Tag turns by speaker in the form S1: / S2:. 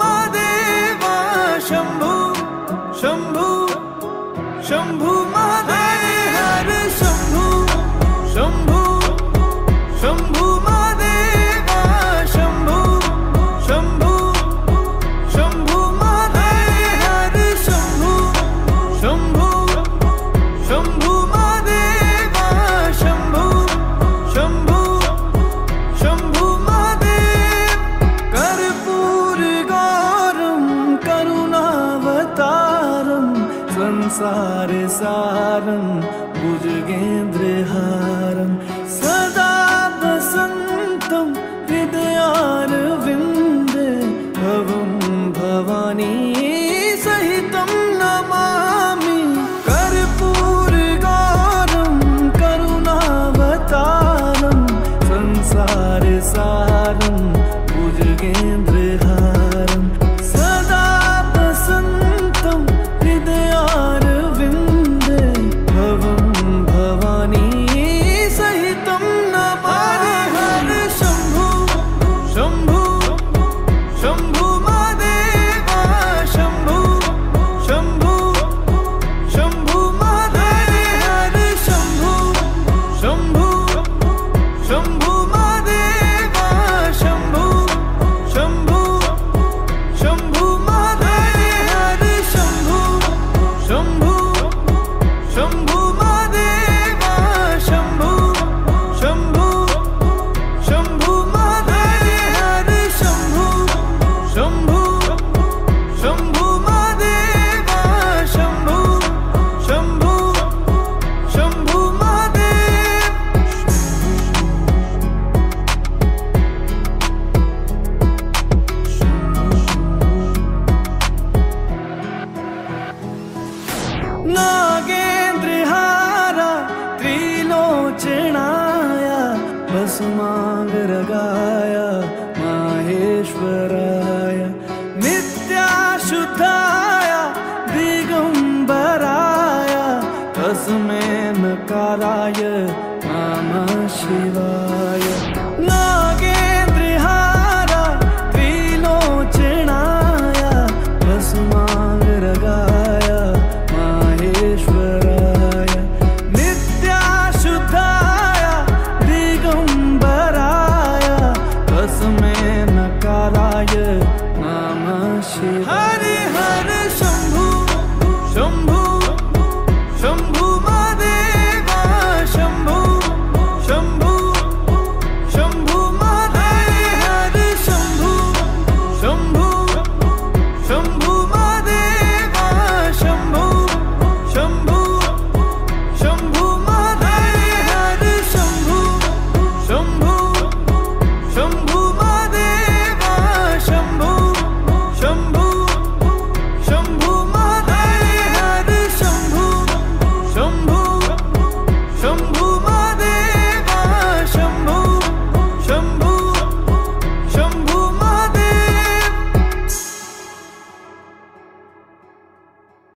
S1: महादेवा शंभु शंभु शंभु महादेव हर शंभु शंभु शंभु महादेवा शंभु शंभु शंभु महादेव हर शंभु शंभु शंभु महादेवा शंभु शंभु शंभु महादेव कर्पूर गौरम करुणावतारम संसार सारम भुजगेन्द्रहारम सदा वसन्तं हृदयारविन्दे भवं भवानी सहितं नमामि कर्पूर गौरम करुणावतारम संसार सारम भुजगेन्द्रहारम सदा वसन्तं हृदयारविन्दे भवं भवानी सहितं नमामि हर शंभु शंभु शंभु महादेवा शंभु शंभु शंभु महादेव हर शंभु शंभु शंभु महादेवा शंभु शंभु शंभु महादेव हर शंभु शंभु शंभु महादेवा शंभु शंभु शंभु महादेव हर शंभु शंभु शंभु महादेवा शंभु शंभु शंभु महादेव नागेन्द्रहारा त्रिलोचनाय भस्मांगरागाय माहेश्वराय नित्याशुद्धाय दिगंबराय तस्मै नकाराय नमः शिवाय नागेन्द्रहारा त्रिलोचनाय भस्मांगरागाय माहेश्वराय नित्याशुद्धाय दिगंबराय तस्मै नकाराय नमः शिवाय।